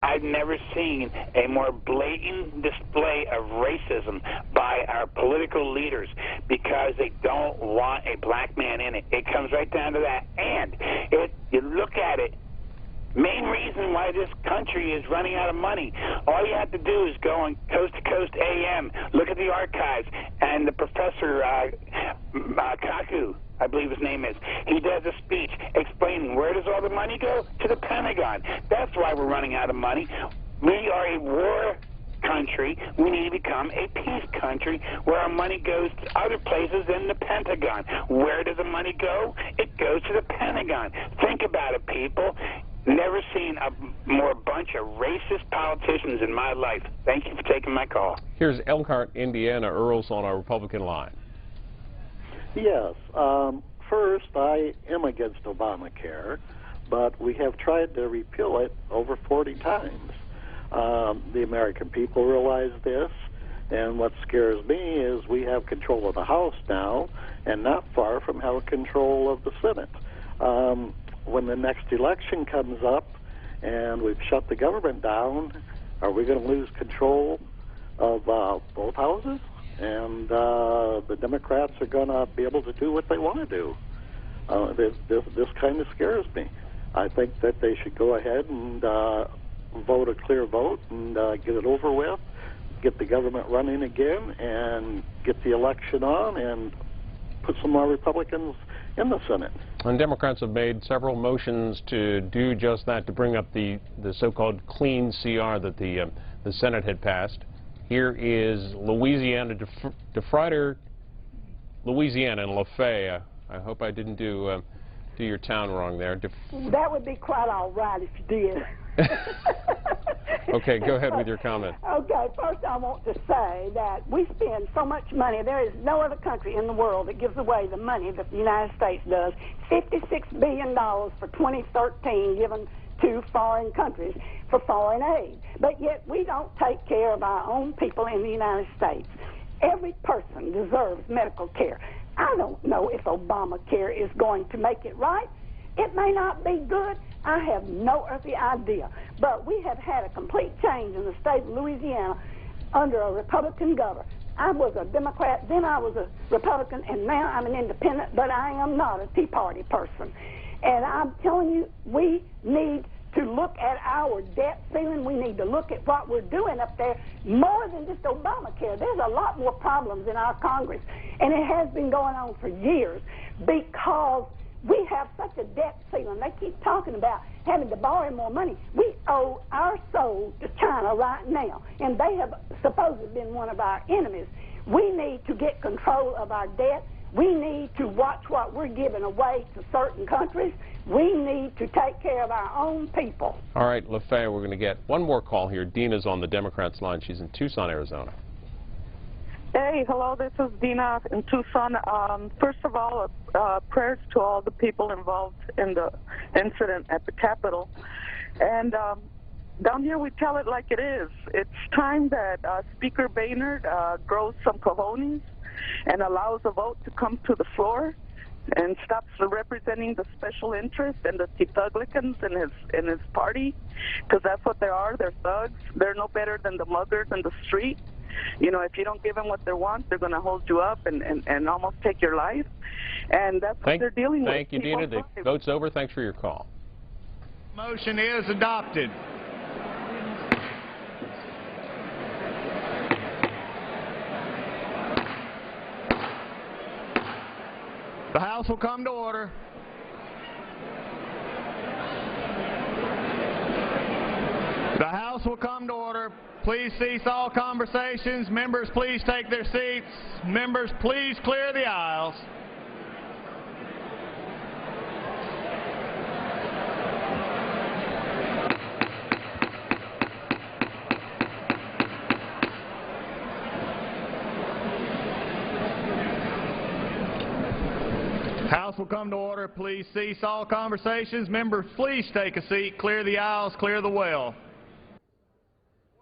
I've never seen a more blatant display of racism by our political leaders because they don't want a black man in it. It comes right down to that. And if you look at it, main reason why this country is running out of money, all you have to do is go on Coast to Coast AM, look at the archives, and the professor Kaku, I believe his name is, he does a speech explaining where does all the money go? To the Pentagon. That's why we're running out of money. We are a war country. We need to become a peace country where our money goes to other places than the Pentagon. Where does the money go? It goes to the Pentagon. Think about it, people. Never seen a more bunch of racist politicians in my life. Thank you for taking my call. Here's Elkhart, Indiana. Earl's on our Republican line. Yes. First, I am against Obamacare, but we have tried to repeal it over 40 times. The American people realize this, and what scares me is we have control of the House now and not far from having control of the Senate. When the next election comes up and we've shut the government down, are we going to lose control of both houses? And the Democrats are going to be able to do what they want to do. This kind of scares me. I think that they should go ahead and vote a clear vote and get it over with, get the government running again, and get the election on and put some more Republicans in the Senate. And Democrats have made several motions to do just that, to bring up the so-called clean CR that the Senate had passed. Here is Louisiana, DeFrider, Louisiana, and Lafayette. I hope I didn't do your town wrong there. That would be quite all right if you did. Okay, go ahead with your comment. Okay, first I want to say that we spend so much money. There is no other country in the world that gives away the money that the United States does. $56 billion for 2013 given to foreign countries for foreign aid. But yet we don't take care of our own people in the United States. Every person deserves medical care. I don't know if Obamacare is going to make it right. It may not be good. I have no earthly idea. But we have had a complete change in the state of Louisiana under a Republican governor. I was a Democrat, then I was a Republican, and now I'm an independent, but I am not a Tea Party person. And I'm telling you, we need to look at our debt ceiling. We need to look at what we're doing up there more than just Obamacare. There's a lot more problems in our Congress, and it has been going on for years because we have such a debt ceiling. They keep talking about having to borrow more money. We owe our soul to China right now, and they have supposedly been one of our enemies. We need to get control of our debt. We need to watch what we're giving away to certain countries. We need to take care of our own people. All right, Lafayette, we're going to get one more call here. Dina's on the Democrats line. She's in Tucson, Arizona. Hey, hello, this is Dina in Tucson. First of all, prayers to all the people involved in the incident at the Capitol. And down here we tell it like it is. It's time that Speaker Boehner grows some cojones and allows a vote to come to the floor and stops representing the special interest and the Republicans in his party, because that's what they are. They're thugs. They're no better than the muggers in the street. You know, if you don't give them what they want, they're going to hold you up and almost take your life. And that's what they're dealing with. Thank you, Dina. The vote's over. Thanks for your call. Motion is adopted. The House will come to order. The House will come to order. Please cease all conversations. Members, please take their seats. Members, please clear the aisles. House will come to order. Please cease all conversations. Members, please take a seat. Clear the aisles. Clear the well.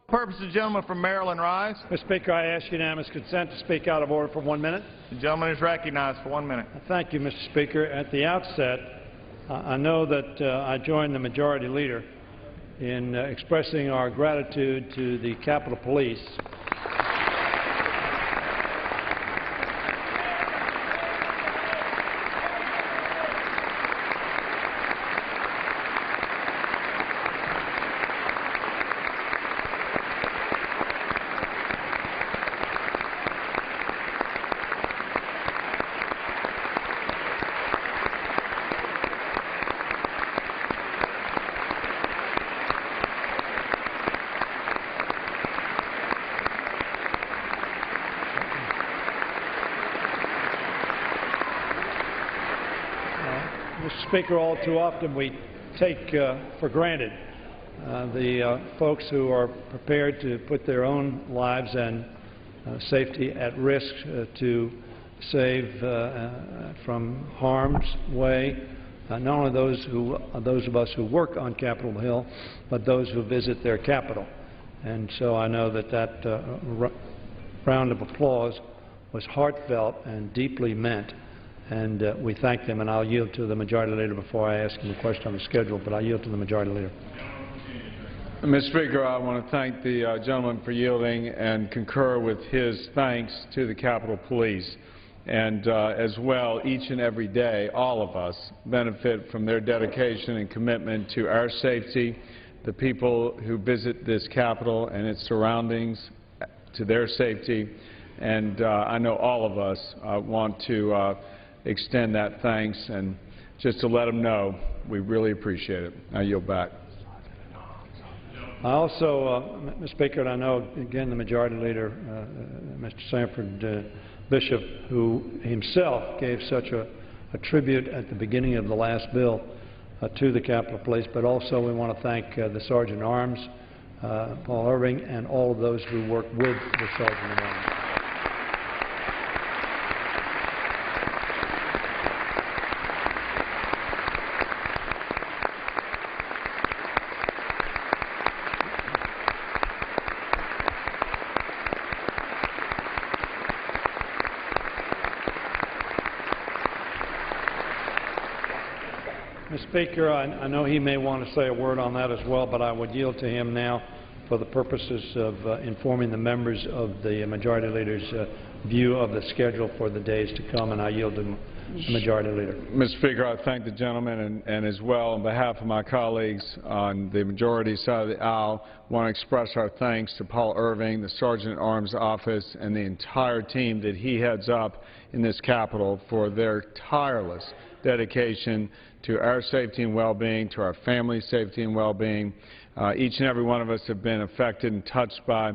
Purpose, the gentleman from Maryland rise. Mr. Speaker, I ask unanimous consent to speak out of order for 1 minute. The gentleman is recognized for 1 minute. Thank you, Mr. Speaker. At the outset, I know that I join the majority leader in expressing our gratitude to the Capitol Police. Mr. Speaker, all too often we take for granted the folks who are prepared to put their own lives and safety at risk to save from harm's way not only those of us who work on Capitol Hill, but those who visit their capital. And so I know that round of applause was heartfelt and deeply meant. And we thank them, and I'll yield to the Majority Leader before I ask him a question on the schedule, but I'll yield to the Majority Leader. Mr. Speaker, I want to thank the gentleman for yielding and concur with his thanks to the Capitol Police. And as well, each and every day, all of us benefit from their dedication and commitment to our safety, the people who visit this Capitol and its surroundings, to their safety. And I know all of us want to extend that thanks, and just to let them know we really appreciate it. I yield back. I also, Mr. Speaker, and I know again the Majority Leader, Mr. Sanford Bishop, who himself gave such a tribute at the beginning of the last bill to the Capitol Police, but also we want to thank the Sergeant at Arms, Paul Irving, and all of those who work with the Sergeant at Arms. Mr. Speaker, I know he may want to say a word on that as well, but I would yield to him now for the purposes of informing the members of the Majority Leader's view of the schedule for the days to come, and I yield to the Majority Leader. Mr. Speaker, I thank the gentleman, and as well on behalf of my colleagues on the majority side of the aisle, want to express our thanks to Paul Irving, the Sergeant at Arms office, and the entire team that he heads up in this Capitol for their tireless dedication to our safety and well-being, to our family's safety and well-being. Each and every one of us have been affected and touched by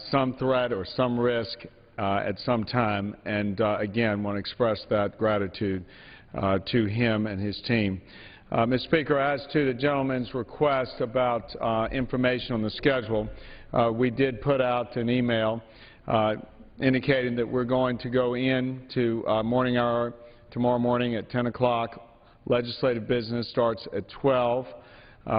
some threat or some risk at some time, and again want to express that gratitude to him and his team. Mr. Speaker, as to the gentleman's request about information on the schedule, we did put out an email indicating that we're going to go into morning hour tomorrow morning at 10 o'clock. Legislative business starts at 12.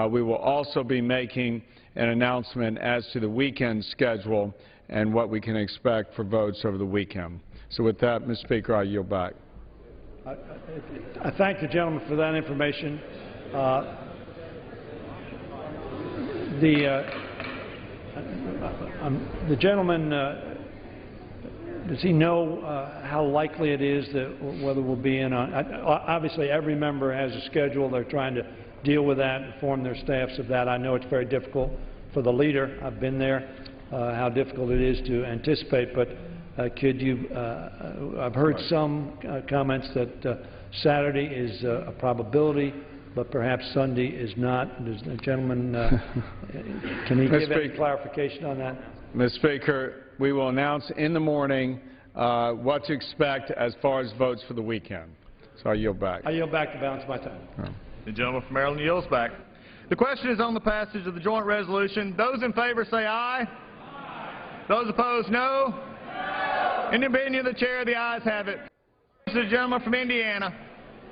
We will also be making an announcement as to the weekend schedule and what we can expect for votes over the weekend. So with that, Mr. Speaker, I yield back. I thank the gentleman for that information. The gentleman, does he know how likely it is that whether we'll be in on? Obviously, every member has a schedule. They're trying to deal with that, inform their staffs of that. I know it's very difficult for the leader. I've been there. How difficult it is to anticipate, but could you? I've heard some comments that Saturday is a probability, but perhaps Sunday is not. Does the gentleman? Can he give any clarification on that? Mr. Speaker, we will announce in the morning what to expect as far as votes for the weekend. So I yield back. I yield back the balance of my time. The gentleman from Maryland yields back. The question is on the passage of the joint resolution. Those in favor say aye. Those opposed, no. In the opinion of the chair, the ayes have it. The gentleman from Indiana.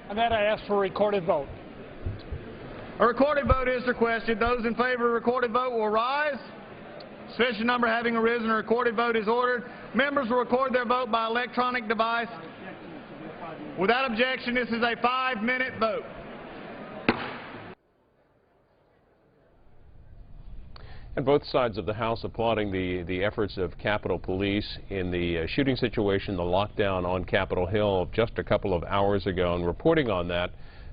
On that, I ask for a recorded vote. A recorded vote is requested. Those in favor of a recorded vote will rise. Sufficient number having arisen, a recorded vote is ordered. Members will record their vote by electronic device. Without objection, this is a 5-minute vote. And both sides of the House applauding the efforts of Capitol Police in the shooting situation, the lockdown on Capitol Hill just a couple of hours ago. And reporting on that,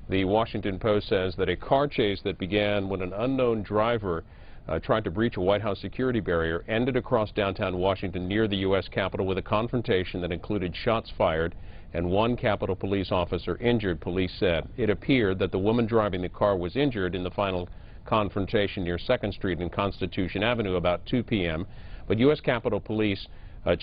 the Washington Post says that a car chase that began when an unknown driver tried to breach a White House security barrier ended across downtown Washington near the U.S. Capitol with a confrontation that included shots fired and one Capitol Police officer injured, police said. It appeared that the woman driving the car was injured in the final confrontation near 2nd Street and Constitution Avenue about 2 p.m. But U.S. Capitol Police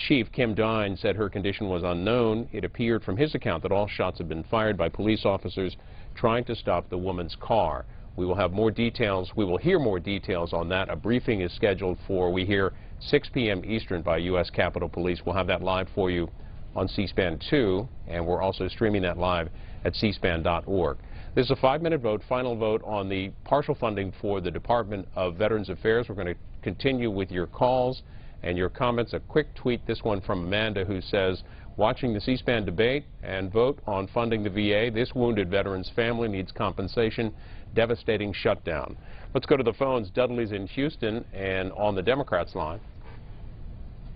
Chief Kim Dine said her condition was unknown. It appeared from his account that all shots had been fired by police officers trying to stop the woman's car. We will have more details. We will hear more details on that. A briefing is scheduled for, we hear, 6 p.m. Eastern by U.S. Capitol Police. We'll have that live for you on C-SPAN 2, and we're also streaming that live at cspan.org. This is a 5-minute vote, final vote on the partial funding for the Department of Veterans Affairs. We're going to continue with your calls and your comments. A quick tweet, this one from Amanda, who says, watching the C-SPAN debate and vote on funding the VA, this wounded veteran's family needs compensation. Devastating shutdown. Let's go to the phones. Dudley's in Houston and on the Democrats line.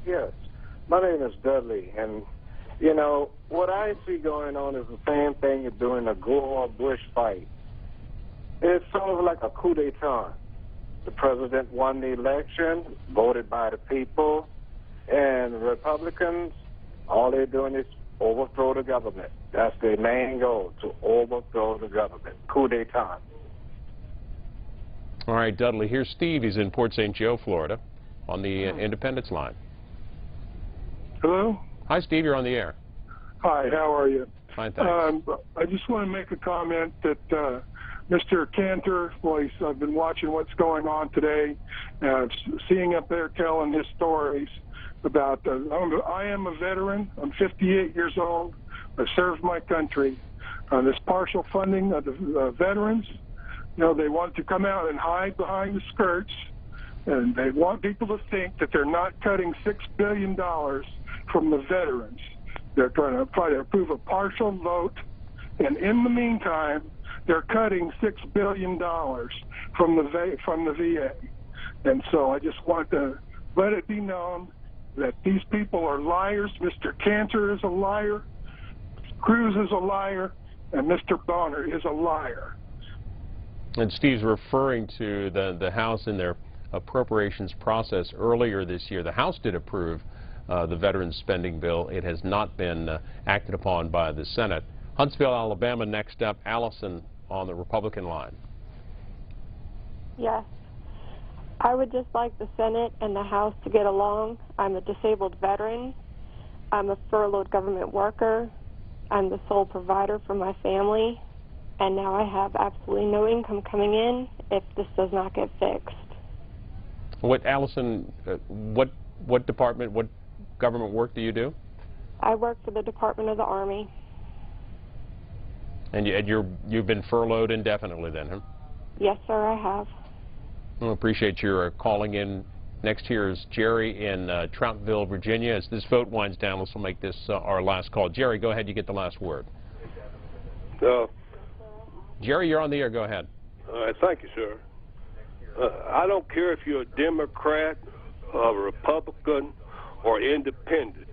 Yes, my name is Dudley, and you know what I see going on is the same thing you're doing a Gore-Bush fight. It's sort of like a coup d'etat. The president won the election, voted by the people, and Republicans, all they're doing is overthrow the government. That's their main goal, to overthrow the government. Coup d'etat. All right, Dudley, here's Steve. He's in Port St. Joe, Florida, on the Independence line. Hello? Hi, Steve. You're on the air. Hi, how are you? Fine, thanks. I just want to make a comment that Mr. Cantor, I've been watching what's going on today, seeing up there telling his stories about, I am a veteran. I'm 58 years old. I served my country. This partial funding of the veterans, you know, they want to come out and hide behind the skirts, and they want people to think that they're not cutting $6 billion from the veterans. They're trying to approve a partial vote, and in the meantime, they're cutting $6 billion from the VA. And so I just want to let it be known that these people are liars. Mr. Cantor is a liar, Cruz is a liar, and Mr. Bonner is a liar. And Steve's referring to the House in their appropriations process earlier this year. The House did approve the veterans spending bill. It has not been acted upon by the Senate. Huntsville, Alabama, next up. Allison on the Republican line. Yes. I would just like the Senate and the House to get along. I'm a disabled veteran. I'm a furloughed government worker. I'm the sole provider for my family. And now I have absolutely no income coming in if this does not get fixed. What, Allison, what department, what government work do you do? I work for the Department of the Army. And you've been furloughed indefinitely then, huh? Yes, sir, I have. Well, appreciate your calling in. Next here is Jerry in Troutville, Virginia. As this vote winds down, we'll make this our last call. Jerry, go ahead. You get the last word. Jerry, you're on the air. Go ahead. All right. Thank you, sir. I don't care if you're a Democrat, a Republican, or independent.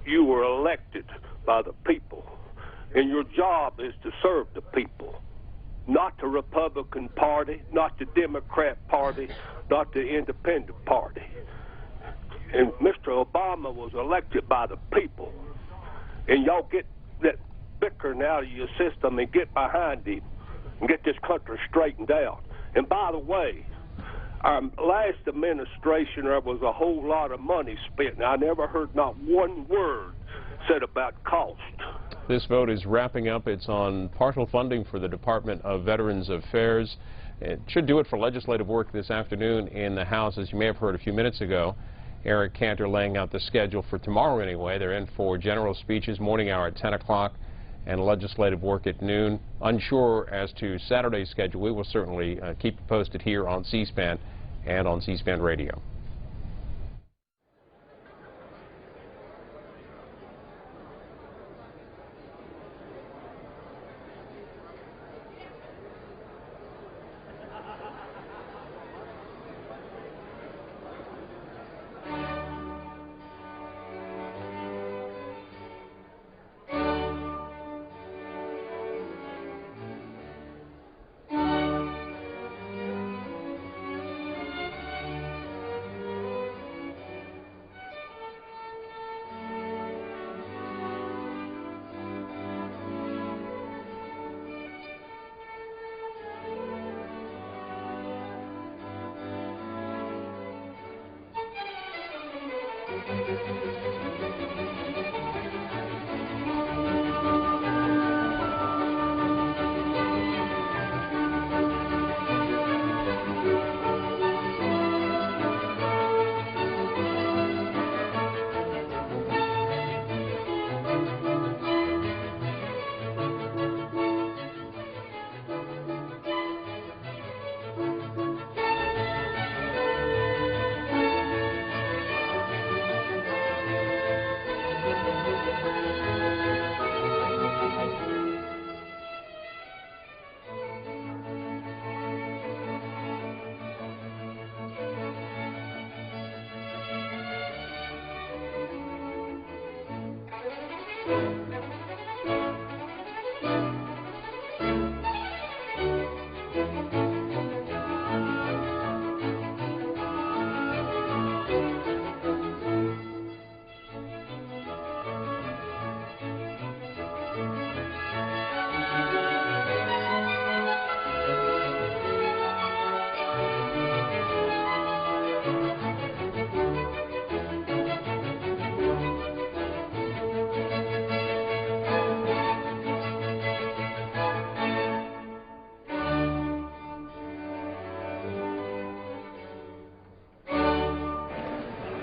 You were elected by the people. And your job is to serve the people, not the Republican Party, not the Democrat Party, not the Independent Party. And Mr. Obama was elected by the people. And y'all get that bickering out of your system and get behind him and get this country straightened out. And by the way, our last administration, there was a whole lot of money spent, and I never heard not one word said about cost. This vote is wrapping up. It's on partial funding for the Department of Veterans Affairs. It should do it for legislative work this afternoon in the House. As you may have heard a few minutes ago, Eric Cantor laying out the schedule for tomorrow anyway. They're in for general speeches, morning hour at 10 o'clock, and legislative work at noon. Unsure as to Saturday's schedule. We will certainly keep you posted here on C-SPAN and on C-SPAN Radio.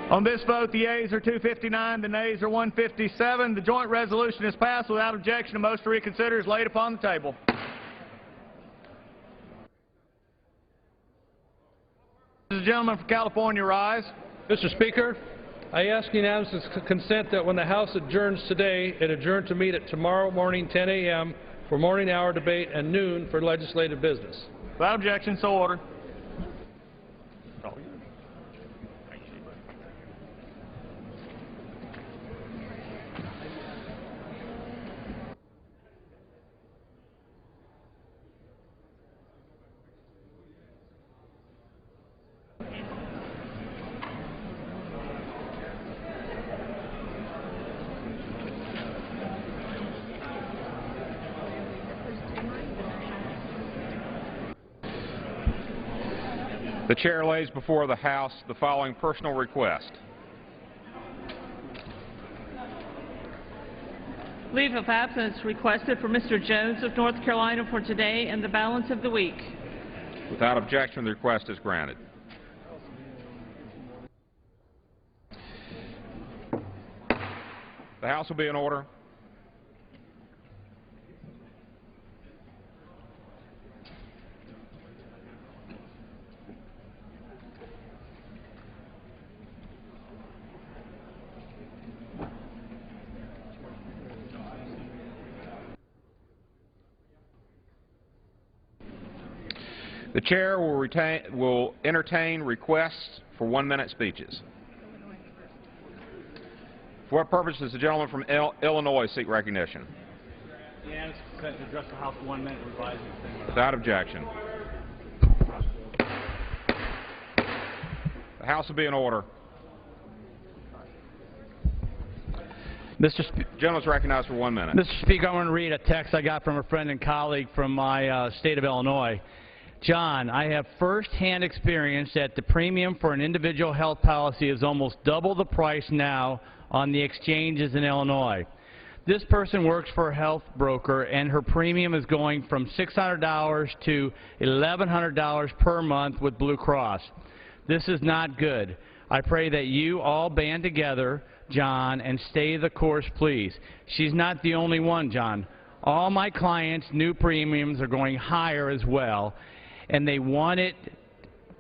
On this vote, the yeas are 259, the nays are 157. The joint resolution is passed without objection. A motion to reconsider is laid upon the table. The gentleman from California rise. Mr. Speaker, I ask unanimous consent that when the House adjourns today, it adjourn to meet at tomorrow morning 10 a.m. for morning hour debate and noon for legislative business. Without objection, so ordered. The chair lays before the House the following personal request. Leave of absence requested for Mr. Jones of North Carolina for today and the balance of the week. Without objection, the request is granted. The House will be in order. The chair will entertain requests for 1-minute speeches. For what purpose does the gentleman from Illinois seek recognition? Unanimous consent to address the House for 1 minute revising. Without objection. The House will be in order. Gentleman is recognized for 1 minute. Mr. Speaker, I want to read a text I got from a friend and colleague from my state of Illinois. John, I have first-hand experience that the premium for an individual health policy is almost double the price now on the exchanges in Illinois. This person works for a health broker, and her premium is going from $600 to $1,100 per month with Blue Cross. This is not good. I pray that you all band together, John, and stay the course, please. She's not the only one, John. All my clients' new premiums are going higher as well, and they want it,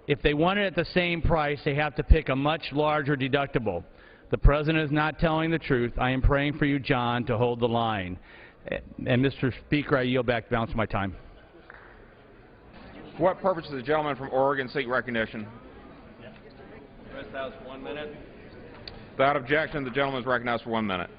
if they want it at the same price, they have to pick a much larger deductible. The President is not telling the truth. I am praying for you, John, to hold the line. And Mr. Speaker, I yield back the balance of my time. For what purpose does the gentleman from Oregon seek recognition? Address the House for 1 minute. Without objection, the gentleman is recognized for 1 minute.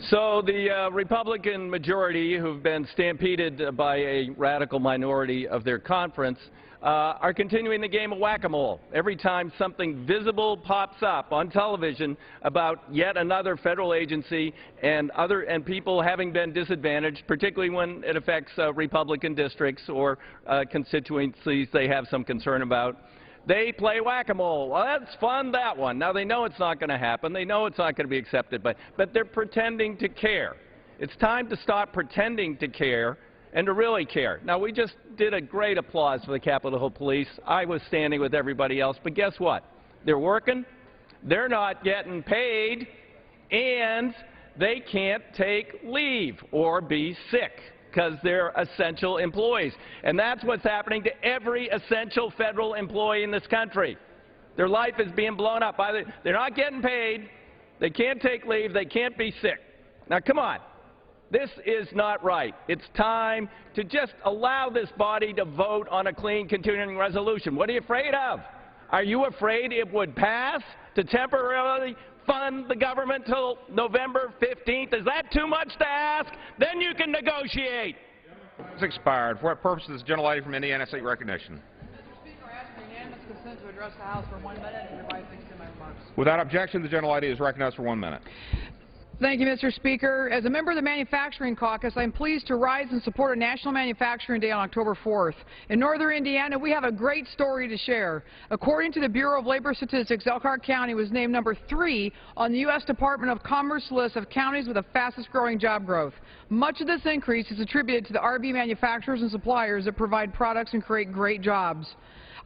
So the Republican majority, who've been stampeded by a radical minority of their conference, are continuing the game of whack-a-mole. Every time something visible pops up on television about yet another federal agency and people having been disadvantaged, particularly when it affects Republican districts or constituencies they have some concern about, they play whack-a-mole. Well, that's fun, that one. Now, they know it's not going to happen. They know it's not going to be accepted, but they're pretending to care. It's time to stop pretending to care and to really care. Now, we just did a great applause for the Capitol Hill Police. I was standing with everybody else, but guess what? They're working, they're not getting paid, and they can't take leave or be sick because they're essential employees. And that's what's happening to every essential federal employee in this country. Their life is being blown up. They're not getting paid, they can't take leave, they can't be sick. Now, come on. This is not right. It's time to just allow this body to vote on a clean continuing resolution. What are you afraid of? Are you afraid it would pass to temporarily fund the government till November 15th? Is that too much to ask? Then you can negotiate. It's expired. For what purpose does the gentlelady from Indiana seek recognition? Mr. Speaker, I ask for unanimous consent to address the House for 1 minute and hereby fix my remarks. Without objection, the gentlelady is recognized for 1 minute. Thank you, Mr. Speaker. As a member of the Manufacturing Caucus, I'm pleased to rise and support a National Manufacturing Day on October 4th. In northern Indiana, we have a great story to share. According to the Bureau of Labor Statistics, Elkhart County was named number 3 on the U.S. Department of Commerce list of counties with the fastest growing job growth. Much of this increase is attributed to the RV manufacturers and suppliers that provide products and create great jobs.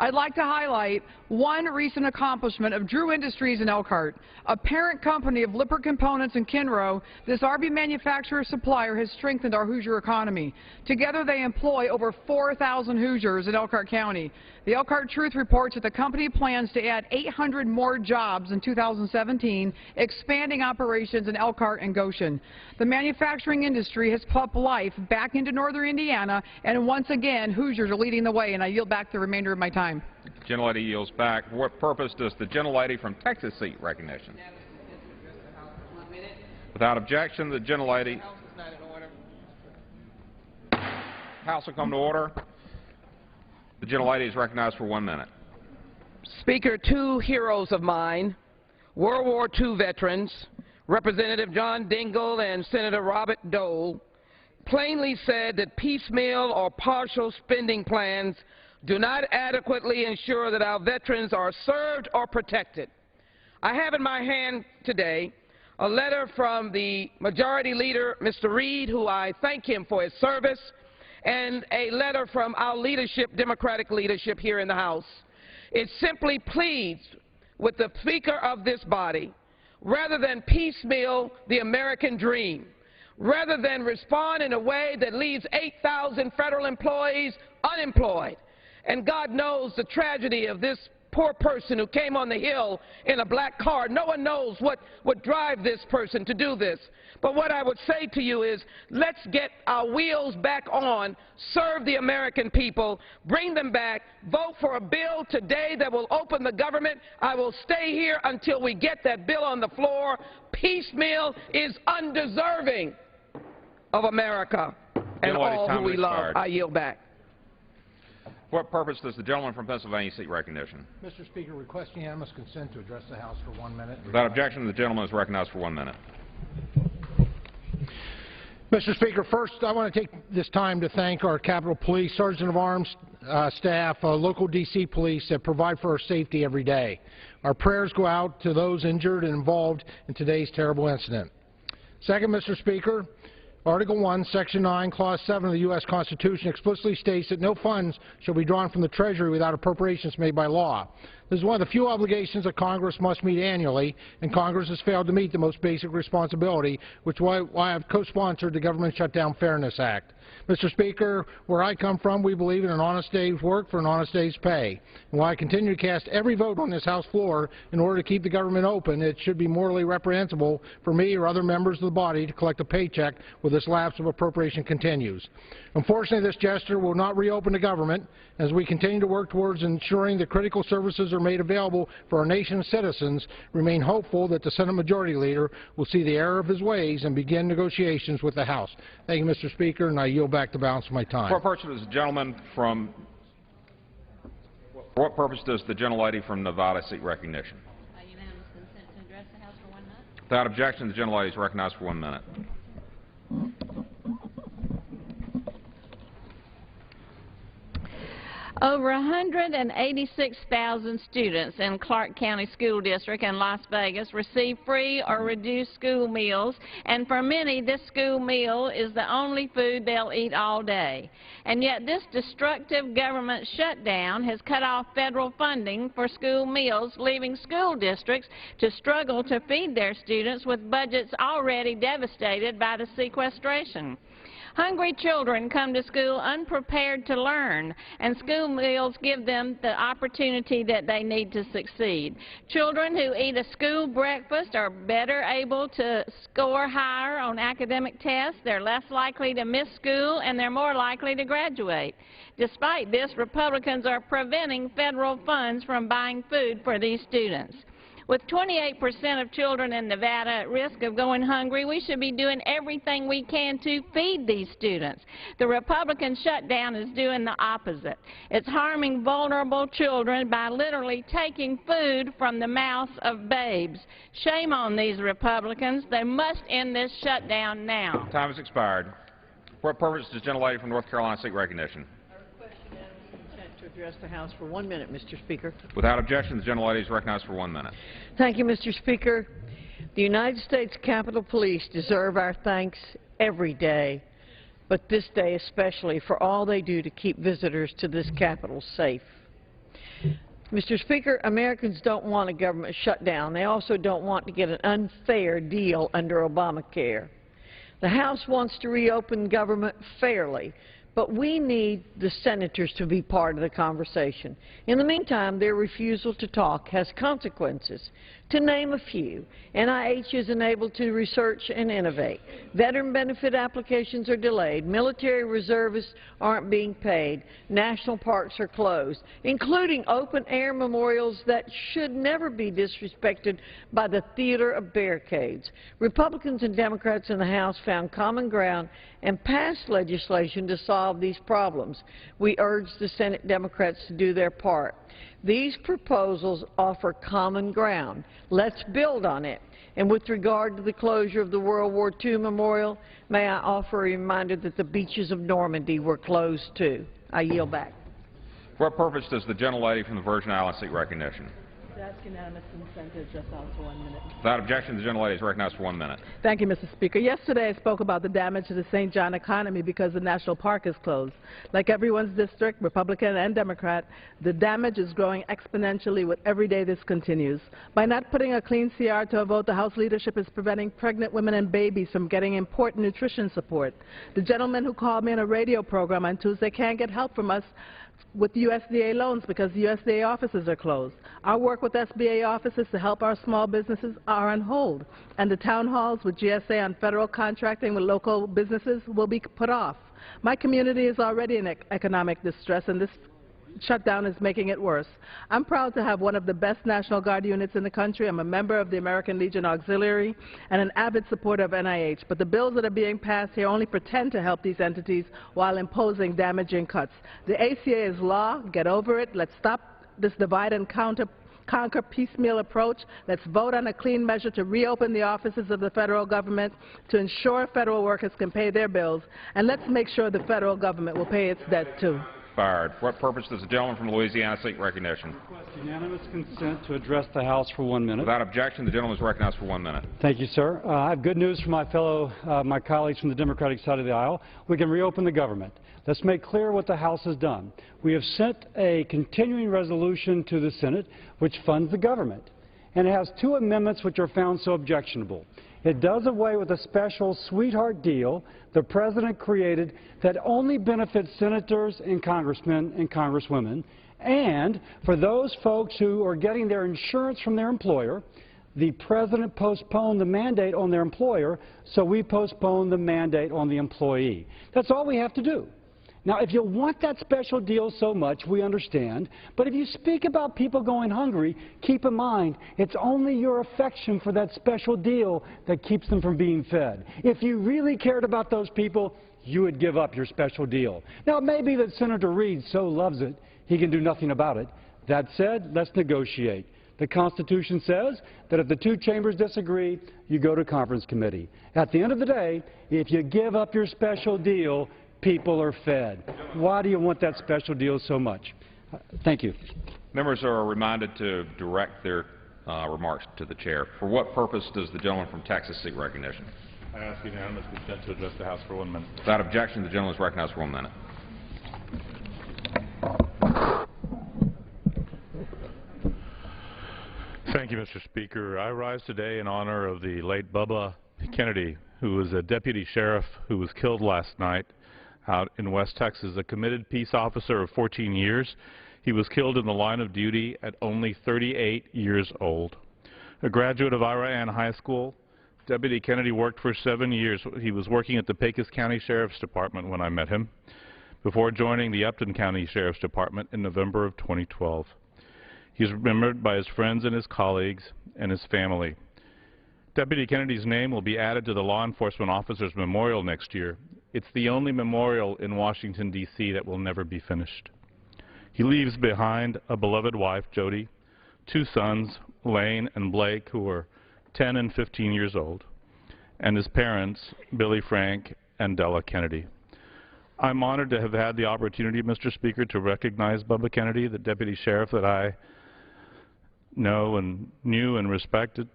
I'd like to highlight one recent accomplishment of Drew Industries in Elkhart. A parent company of Lippert Components and Kinrow, this RV manufacturer supplier has strengthened our Hoosier economy. Together they employ over 4,000 Hoosiers in Elkhart County. The Elkhart Truth reports that the company plans to add 800 more jobs in 2017, expanding operations in Elkhart and Goshen. The manufacturing industry has pumped life back into northern Indiana, and once again, Hoosiers are leading the way, and I yield back the remainder of my time. The gentlelady yields back. For what purpose does the gentlelady from Texas seek recognition? Without objection, the gentlelady. House will come to order. The gentlelady is recognized for 1 minute. Speaker, 2 heroes of mine, World War II veterans, Representative John Dingell and Senator Robert Dole, plainly said that piecemeal or partial spending plans do not adequately ensure that our veterans are served or protected. I have in my hand today a letter from the Majority Leader, Mr. Reid, who I thank him for his service, and a letter from our leadership, Democratic leadership here in the House. It simply pleads with the Speaker of this body, rather than piecemeal the American dream, rather than respond in a way that leaves 8,000 federal employees unemployed. And God knows the tragedy of this poor person who came on the Hill in a black car. No one knows what would drive this person to do this. But what I would say to you is, let's get our wheels back on, serve the American people, bring them back, vote for a bill today that will open the government. I will stay here until we get that bill on the floor. Piecemeal is undeserving of America and all who we love. I yield back. For what purpose does the gentleman from Pennsylvania seek recognition? Mr. Speaker, request unanimous consent to address the House for 1 minute. Without objection, the gentleman is recognized for 1 minute. Mr. Speaker, first I want to take this time to thank our Capitol Police, Sergeant of Arms staff, local D.C. police that provide for our safety every day. Our prayers go out to those injured and involved in today's terrible incident. Second, Mr. Speaker, Article 1, Section 9, Clause 7 of the U.S. Constitution explicitly states that no funds shall be drawn from the Treasury without appropriations made by law. This is one of the few obligations that Congress must meet annually, and Congress has failed to meet the most basic responsibility, which is why I've co-sponsored the Government Shutdown Fairness Act. Mr. Speaker, where I come from, we believe in an honest day's work for an honest day's pay. And while I continue to cast every vote on this House floor in order to keep the government open, it should be morally reprehensible for me or other members of the body to collect a paycheck where this lapse of appropriation continues. Unfortunately, this gesture will not reopen the government. As we continue to work towards ensuring that critical services are made available for our nation's citizens, remain hopeful that the Senate Majority Leader will see the error of his ways and begin negotiations with the House. Thank you, Mr. Speaker, and I yield back the balance of my time. For what purpose does the gentleman from gentlelady from Nevada seek recognition? Unanimous consent to address the House for 1 minute. Without objection, the gentlelady is recognized for 1 minute. Over 186,000 students in Clark County School District and Las Vegas receive free or reduced school meals, and for many, this school meal is the only food they'll eat all day. And yet this destructive government shutdown has cut off federal funding for school meals, leaving school districts to struggle to feed their students with budgets already devastated by the sequestration. Hungry children come to school unprepared to learn, and school meals give them the opportunity that they need to succeed. Children who eat a school breakfast are better able to score higher on academic tests, they're less likely to miss school, and they're more likely to graduate. Despite this, Republicans are preventing federal funds from buying food for these students. With 28% of children in Nevada at risk of going hungry, we should be doing everything we can to feed these students. The Republican shutdown is doing the opposite. It's harming vulnerable children by literally taking food from the mouths of babes. Shame on these Republicans. They must end this shutdown now. Time has expired. For what purpose does the gentlelady from North Carolina seek recognition? To address the House for 1 minute, Mr. Speaker. Without objection, the gentlelady is recognized for 1 minute. Thank you, Mr. Speaker. The United States Capitol Police deserve our thanks every day, but this day especially for all they do to keep visitors to this Capitol safe. Mr. Speaker, Americans don't want a government shutdown. They also don't want to get an unfair deal under Obamacare. The House wants to reopen government fairly, but we need the senators to be part of the conversation. In the meantime, their refusal to talk has consequences. To name a few, NIH is unable to research and innovate. Veteran benefit applications are delayed. Military reservists aren't being paid. National parks are closed, including open-air memorials that should never be disrespected by the theater of barricades. Republicans and Democrats in the House found common ground and passed legislation to solve these problems. We urge the Senate Democrats to do their part. These proposals offer common ground. Let's build on it. And with regard to the closure of the World War II Memorial, may I offer a reminder that the beaches of Normandy were closed too. I yield back. For what purpose does the gentlelady from the Virgin Islands seek recognition? That's unanimous consent to address the House for 1 minute. Without objection, the gentlelady is recognized for 1 minute. Thank you, Mr. Speaker. Yesterday I spoke about the damage to the St. John economy because the national park is closed. Like everyone's district, Republican and Democrat, the damage is growing exponentially with every day this continues. By not putting a clean CR to a vote, the House leadership is preventing pregnant women and babies from getting important nutrition support. The gentleman who called me on a radio program on Tuesday can't get help from us with USDA loans because the USDA offices are closed. Our work with SBA offices to help our small businesses are on hold, and the town halls with GSA on federal contracting with local businesses will be put off. My community is already in economic distress, and this shutdown is making it worse. I'm proud to have one of the best National Guard units in the country. I'm a member of the American Legion Auxiliary and an avid supporter of NIH. But the bills that are being passed here only pretend to help these entities while imposing damaging cuts. The ACA is law. Get over it. Let's stop this divide and conquer piecemeal approach. Let's vote on a clean measure to reopen the offices of the federal government to ensure federal workers can pay their bills. And let's make sure the federal government will pay its debt too. For what purpose does the gentleman from Louisiana seek recognition? Unanimous consent to address the House for 1 minute. Without objection, the gentleman is recognized for 1 minute. Thank you, sir. I have good news for my my colleagues from the Democratic side of the aisle. We can reopen the government. Let's make clear what the House has done. We have sent a continuing resolution to the Senate which funds the government, and it has 2 amendments which are found so objectionable. It does away with a special sweetheart deal the President created that only benefits senators and congressmen and congresswomen. And for those folks who are getting their insurance from their employer, the President postponed the mandate on their employer, so we postponed the mandate on the employee. That's all we have to do. Now, if you want that special deal so much, we understand. But if you speak about people going hungry, keep in mind, it's only your affection for that special deal that keeps them from being fed. If you really cared about those people, you would give up your special deal. Now, it may be that Senator Reid so loves it, he can do nothing about it. That said, let's negotiate. The Constitution says that if the 2 chambers disagree, you go to conference committee. At the end of the day, if you give up your special deal, people are fed. Why do you want that special deal so much? Thank you. Members are reminded to direct their remarks to the chair. For what purpose does the gentleman from Texas seek recognition? I ask unanimous consent to address the House for 1 minute. Without objection, the gentleman is recognized for 1 minute. Thank you, Mr. Speaker. I rise today in honor of the late Bubba Kennedy, who was a deputy sheriff who was killed last night out in West Texas, a committed peace officer of 14 years. He was killed in the line of duty at only 38 years old. A graduate of Ira Ann High School, Deputy Kennedy worked for 7 years. He was working at the Pecos County Sheriff's Department when I met him, before joining the Upton County Sheriff's Department in November of 2012. He is remembered by his friends and his colleagues and his family. Deputy Kennedy's name will be added to the Law Enforcement Officers Memorial next year. It's the only memorial in Washington, D.C. that will never be finished. He leaves behind a beloved wife, Jody, 2 sons, Lane and Blake, who are 10 and 15 years old, and his parents, Billy Frank and Della Kennedy. I'm honored to have had the opportunity, Mr. Speaker, to recognize Bubba Kennedy, the deputy sheriff that I know and knew and respected.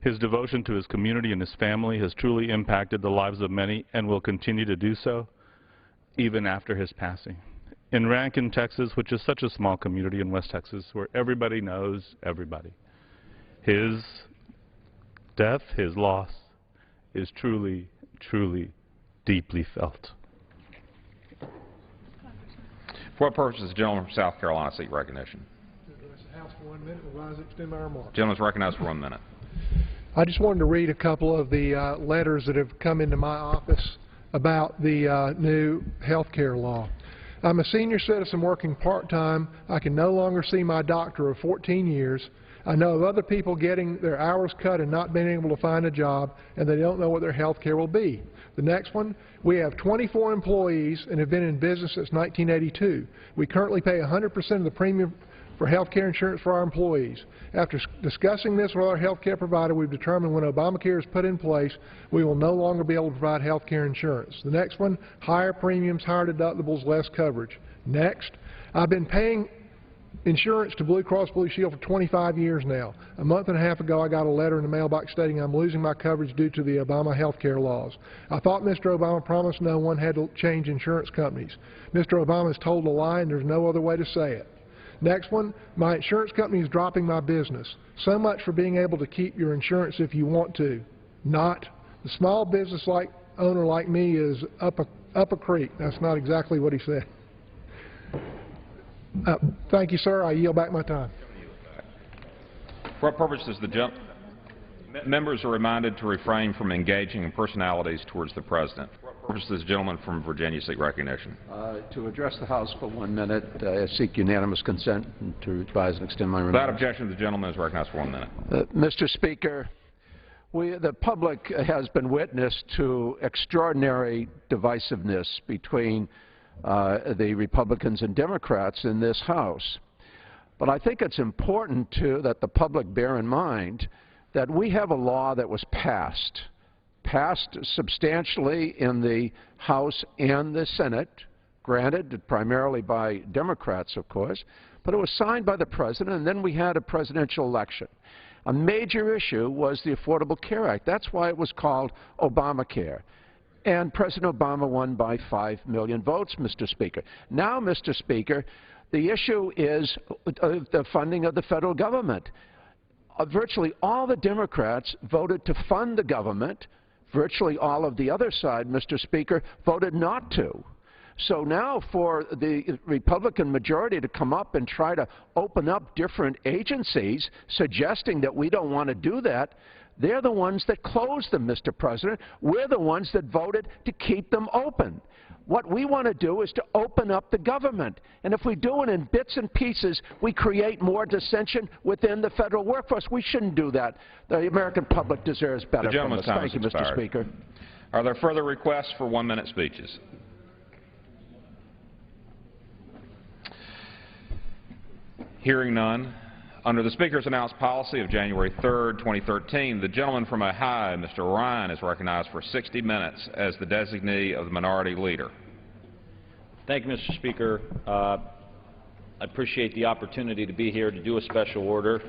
His devotion to his community and his family has truly impacted the lives of many and will continue to do so even after his passing. In Rankin, Texas, which is such a small community in West Texas where everybody knows everybody, his death, his loss, is truly, truly, deeply felt. For what purpose does the gentleman from South Carolina seek recognition? To address the House for 1 minute, will rise and extend my remarks. The gentleman is recognized for 1 minute. I just wanted to read a couple of the letters that have come into my office about the new health care law. I'm a senior citizen working part-time. I can no longer see my doctor of 14 years. I know of other people getting their hours cut and not being able to find a job, and they don't know what their health care will be. The next one, we have 24 employees and have been in business since 1982. We currently pay 100% of the premium for health care insurance for our employees. After discussing this with our health care provider, we've determined when Obamacare is put in place, we will no longer be able to provide health care insurance. The next one, higher premiums, higher deductibles, less coverage. Next, I've been paying insurance to Blue Cross Blue Shield for 25 years now. A month and a half ago, I got a letter in the mailbox stating I'm losing my coverage due to the Obama health care laws. I thought Mr. Obama promised no one had to change insurance companies. Mr. Obama has told a lie, and there's no other way to say it. Next one, my insurance company is dropping my business. So much for being able to keep your insurance if you want to. Not. The small business owner like me is up a creek. That's not exactly what he said. Thank you, sir. I yield back my time. For what purpose does the gentleman? Members are reminded to refrain from engaging in personalities towards the President. For what purpose does the gentleman from Virginia seek recognition? To address the House for 1 minute, I seek unanimous consent to revise and extend my remarks. Without objection, the gentleman is recognized for 1 minute. Mr. Speaker, the public has been witness to extraordinary divisiveness between the Republicans and Democrats in this House. But I think it's important, too, that the public bear in mind that we have a law that was passed substantially in the House and the Senate, granted primarily by Democrats, of course, but it was signed by the President, and then we had a presidential election. A major issue was the Affordable Care Act. That's why it was called Obamacare. And President Obama won by 5 million votes, Mr. Speaker. Now, Mr. Speaker, the issue is the funding of the federal government. Virtually all the Democrats voted to fund the government. Virtually all of the other side, Mr. Speaker, voted not to. So now for the Republican majority to come up and try to open up different agencies, suggesting that we don't want to do that, they're the ones that closed them, Mr. President. We're the ones that voted to keep them open. What we want to do is to open up the government. And if we do it in bits and pieces, we create more dissension within the federal workforce. We shouldn't do that. The American public deserves better from us. Thank you, Mr. Speaker. Are there further requests for 1 minute speeches? Hearing none. Under the Speaker's announced policy of January 3rd, 2013, the gentleman from Ohio, Mr. Ryan, is recognized for 60 minutes as the designee of the minority leader. Thank you, Mr. Speaker. I appreciate the opportunity to be here to do a special order.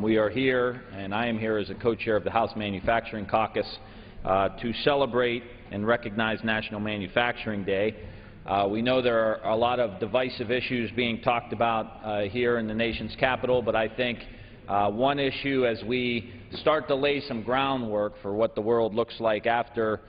We are here, and I am here as a co-chair of the House Manufacturing Caucus, to celebrate and recognize National Manufacturing Day. We know there are a lot of divisive issues being talked about here in the nation's capital, but I think one issue, as we start to lay some groundwork for what the world looks like after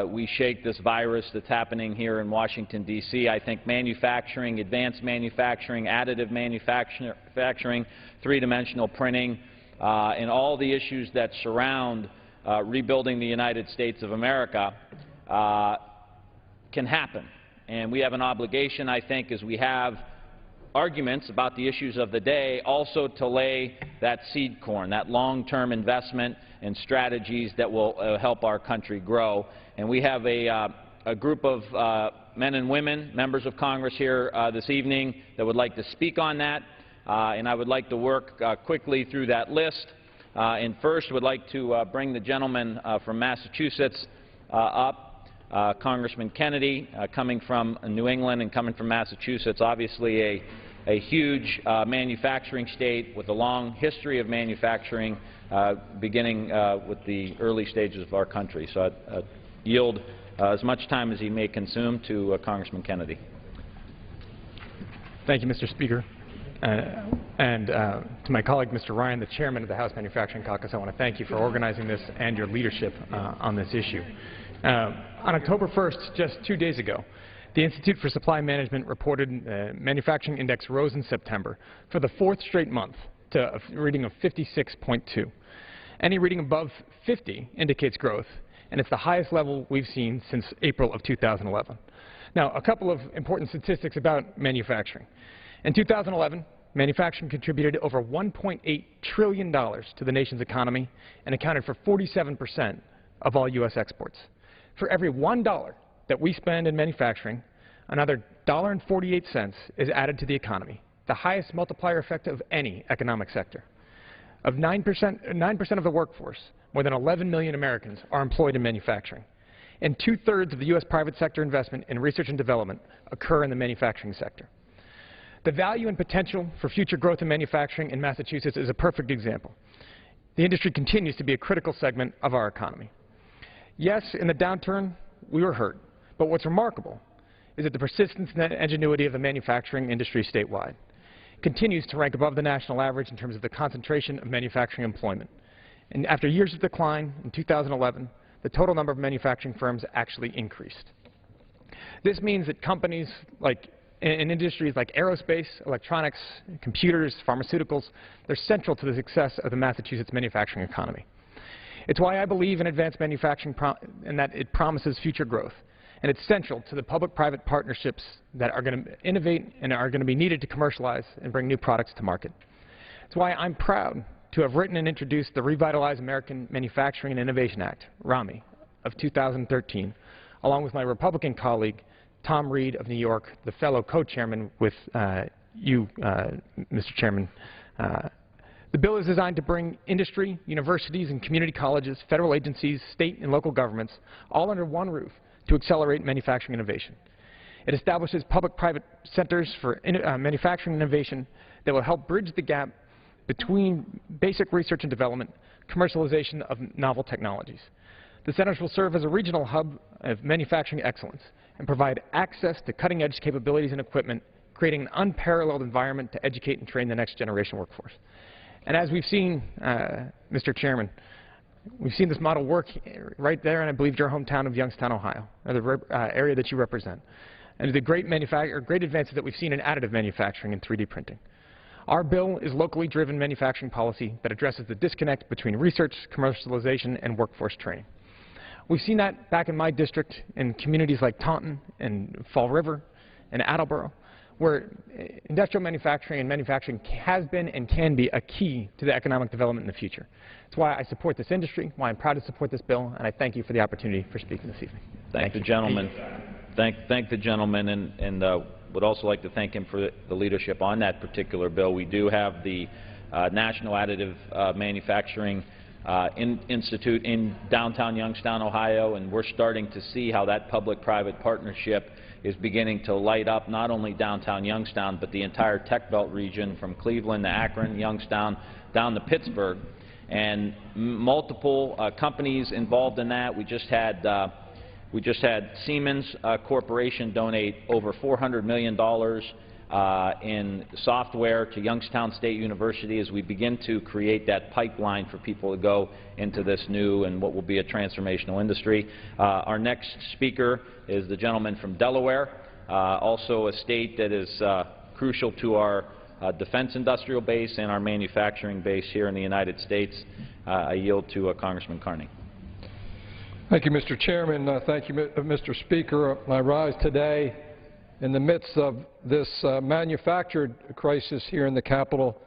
we shake this virus that's happening here in Washington, D.C., I think manufacturing, advanced manufacturing, additive manufacturing, three-dimensional printing, and all the issues that surround rebuilding the United States of America can happen. And we have an obligation, I think, as we have arguments about the issues of the day, also to lay that seed corn, that long-term investment and strategies that will help our country grow. And we have a group of men and women, members of Congress here this evening that would like to speak on that, and I would like to work quickly through that list. And first would like to bring the gentleman from Massachusetts up. Congressman Kennedy, coming from New England and coming from Massachusetts, obviously a huge manufacturing state with a long history of manufacturing, beginning with the early stages of our country. So I yield as much time as he may consume to Congressman Kennedy. Thank you, Mr. Speaker. To my colleague, Mr. Ryan, the chairman of the House Manufacturing Caucus, I want to thank you for organizing this and your leadership on this issue. On October 1st, just 2 days ago, the Institute for Supply Management reported manufacturing index rose in September for the 4th straight month to a reading of 56.2. Any reading above 50 indicates growth, and it's the highest level we've seen since April of 2011. Now, a couple of important statistics about manufacturing. In 2011, manufacturing contributed over $1.8 trillion to the nation's economy and accounted for 47% of all U.S. exports. For every $1 that we spend in manufacturing, another $1.48 is added to the economy, the highest multiplier effect of any economic sector. Of 9% of the workforce, more than 11 million Americans are employed in manufacturing. And 2/3 of the U.S. private sector investment in research and development occur in the manufacturing sector. The value and potential for future growth in manufacturing in Massachusetts is a perfect example. The industry continues to be a critical segment of our economy. Yes, in the downturn, we were hurt, but what's remarkable is that the persistence and ingenuity of the manufacturing industry statewide continues to rank above the national average in terms of the concentration of manufacturing employment. And after years of decline, in 2011, the total number of manufacturing firms actually increased. This means that companies in industries like aerospace, electronics, computers, pharmaceuticals, they're central to the success of the Massachusetts manufacturing economy. It's why I believe in advanced manufacturing and that it promises future growth. And it's central to the public-private partnerships that are going to innovate and are going to be needed to commercialize and bring new products to market. It's why I'm proud to have written and introduced the Revitalize American Manufacturing and Innovation Act, RAMI, of 2013, along with my Republican colleague, Tom Reed of New York, the fellow co-chairman with you, Mr. Chairman. The bill is designed to bring industry, universities, and community colleges, federal agencies, state and local governments, all under one roof to accelerate manufacturing innovation. It establishes public-private centers for manufacturing innovation that will help bridge the gap between basic research and development, commercialization of novel technologies. The centers will serve as a regional hub of manufacturing excellence and provide access to cutting-edge capabilities and equipment, creating an unparalleled environment to educate and train the next generation workforce. And as we've seen, Mr. Chairman, we've seen this model work right there in, I believe, your hometown of Youngstown, Ohio, or the area that you represent, and the great advances that we've seen in additive manufacturing and 3D printing. Our bill is locally driven manufacturing policy that addresses the disconnect between research, commercialization, and workforce training. We've seen that back in my district in communities like Taunton and Fall River and Attleboro, where industrial manufacturing and manufacturing has been and can be a key to the economic development in the future. That's why I support this industry, why I'm proud to support this bill, and I thank you for the opportunity for speaking this evening. Thank the gentleman. Thank the gentleman, and would also like to thank him for the leadership on that particular bill. We do have the National Additive Manufacturing Institute in downtown Youngstown, Ohio, and we're starting to see how that public-private partnership is beginning to light up not only downtown Youngstown, but the entire Tech Belt region from Cleveland to Akron, Youngstown, down to Pittsburgh. And multiple companies involved in that. We just had Siemens Corporation donate over $400 million in software to Youngstown State University as we begin to create that pipeline for people to go into this new and what will be a transformational industry. Our next speaker is the gentleman from Delaware, also a state that is crucial to our defense industrial base and our manufacturing base here in the United States. I yield to Congressman Carney. Thank you, Mr. Chairman. Thank you, Mr. Speaker. I rise today in the midst of this manufactured crisis here in the Capitol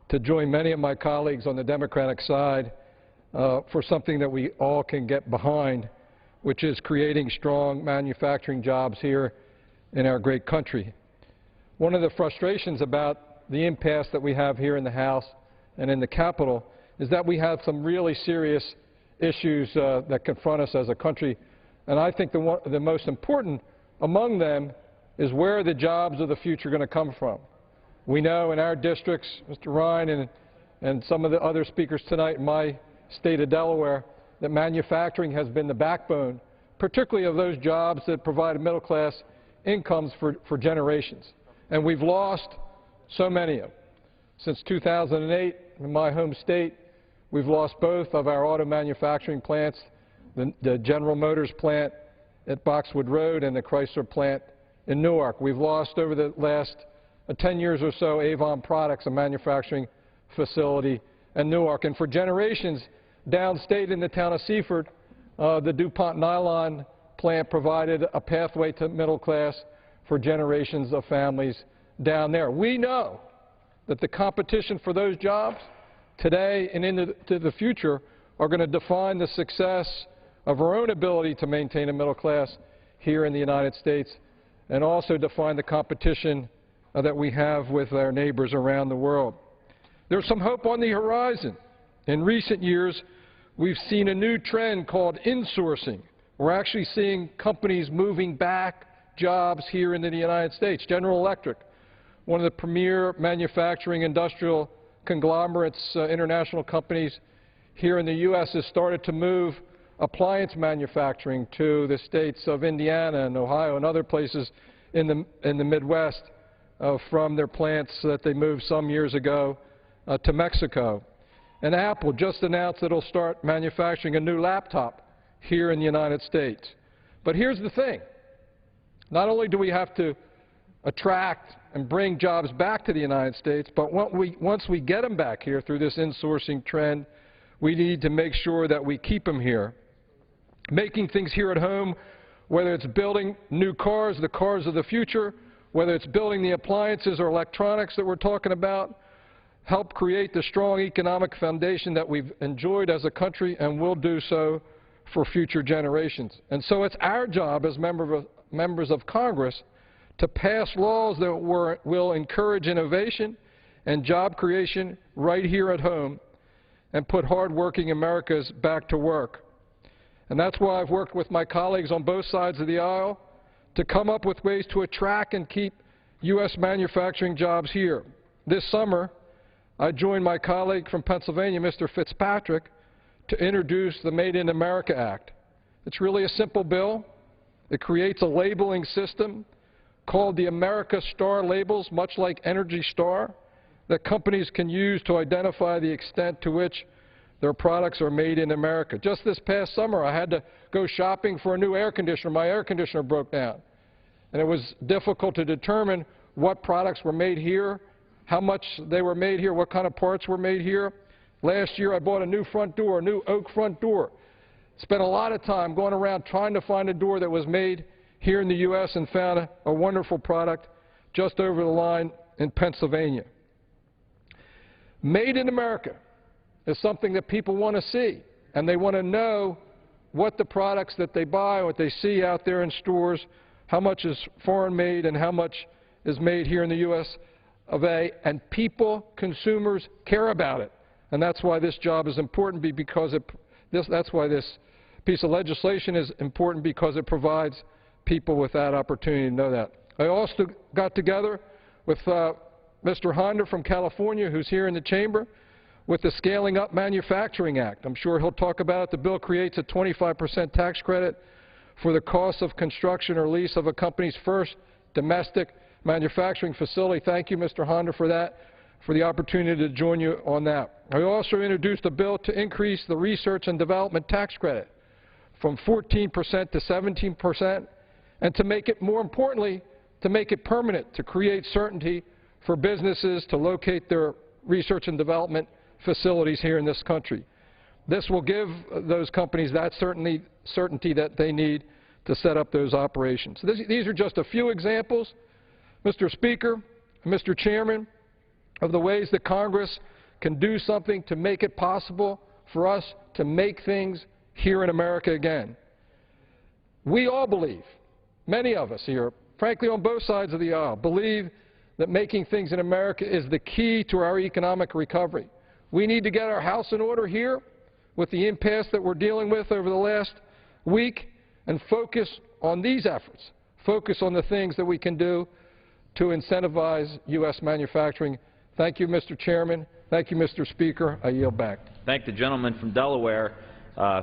to join many of my colleagues on the Democratic side for something that we all can get behind, which is creating strong manufacturing jobs here in our great country. One of the frustrations about the impasse that we have here in the House and in the Capitol is that we have some really serious issues that confront us as a country, and I think the most important among them is where the jobs of the future are going to come from. We know in our districts, Mr. Ryan and some of the other speakers tonight in my state of Delaware, that manufacturing has been the backbone, particularly of those jobs that provide middle-class incomes for generations. And we've lost so many of them. Since 2008, in my home state, we've lost both of our auto manufacturing plants, the General Motors plant at Boxwood Road and the Chrysler plant in Newark. We've lost over the last 10 years or so Avon Products, a manufacturing facility in Newark. And for generations, downstate in the town of Seaford, the DuPont nylon plant provided a pathway to middle class for generations of families down there. We know that the competition for those jobs today and into the future are going to define the success of our own ability to maintain a middle class here in the United States, and also define the competition that we have with our neighbors around the world. There's some hope on the horizon. In recent years, we've seen a new trend called insourcing. We're actually seeing companies moving back jobs here into the United States. General Electric, one of the premier manufacturing industrial conglomerates, international companies here in the U.S., has started to move appliance manufacturing to the states of Indiana and Ohio and other places in the Midwest from their plants that they moved some years ago to Mexico. And Apple just announced that it'll start manufacturing a new laptop here in the United States. But here's the thing. Not only do we have to attract and bring jobs back to the United States, but once we get them back here through this insourcing trend, we need to make sure that we keep them here. Making things here at home, whether it's building new cars, the cars of the future, whether it's building the appliances or electronics that we're talking about, help create the strong economic foundation that we've enjoyed as a country and will do so for future generations. And so it's our job as members of Congress to pass laws that will encourage innovation and job creation right here at home and put hard-working Americans back to work. And that's why I've worked with my colleagues on both sides of the aisle to come up with ways to attract and keep U.S. manufacturing jobs here. This summer, I joined my colleague from Pennsylvania, Mr. Fitzpatrick, to introduce the Made in America Act. It's really a simple bill. It creates a labeling system called the America Star labels, much like Energy Star, that companies can use to identify the extent to which their products are made in America. Just this past summer, I had to go shopping for a new air conditioner. My air conditioner broke down. And it was difficult to determine what products were made here, how much they were made here, what kind of parts were made here. Last year, I bought a new front door, a new oak front door. Spent a lot of time going around trying to find a door that was made here in the U.S. and found a wonderful product just over the line in Pennsylvania. Made in America is something that people want to see, and they want to know what the products that they buy, what they see out there in stores, how much is foreign made and how much is made here in the U.S. of A, and people, consumers, care about it. And that's why this job is important, because that's why this piece of legislation is important, because it provides people with that opportunity to know that. I also got together with Mr. Honda from California, who's here in the chamber, with the Scaling Up Manufacturing Act. I'm sure he'll talk about it. The bill creates a 25% tax credit for the cost of construction or lease of a company's first domestic manufacturing facility. Thank you, Mr. Honda, for that, for the opportunity to join you on that. I also introduced a bill to increase the research and development tax credit from 14% to 17%, and to make it, more importantly, to make it permanent, to create certainty for businesses to locate their research and development facilities here in this country. This will give those companies that certainty that they need to set up those operations. These are just a few examples, Mr. Speaker, Mr. Chairman, of the ways that Congress can do something to make it possible for us to make things here in America again. We all believe, many of us here, frankly on both sides of the aisle, believe that making things in America is the key to our economic recovery. We need to get our house in order here with the impasse that we're dealing with over the last week and focus on these efforts, focus on the things that we can do to incentivize U.S. manufacturing. Thank you, Mr. Chairman. Thank you, Mr. Speaker. I yield back. Thank the gentleman from Delaware,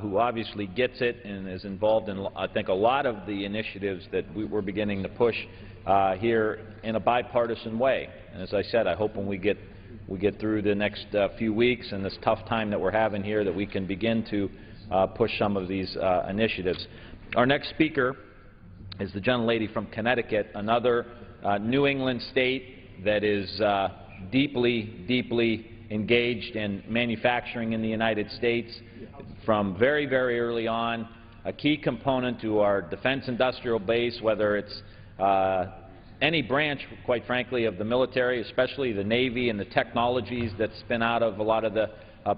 who obviously gets it and is involved in, I think, a lot of the initiatives that we're beginning to push here in a bipartisan way. And as I said, I hope when we get through the next few weeks and this tough time that we're having here that we can begin to push some of these initiatives. Our next speaker is the gentlelady from Connecticut, another New England state that is deeply, deeply engaged in manufacturing in the United States from very, very early on, a key component to our defense industrial base, whether it's any branch, quite frankly, of the military, especially the Navy and the technologies that spin out of a lot of the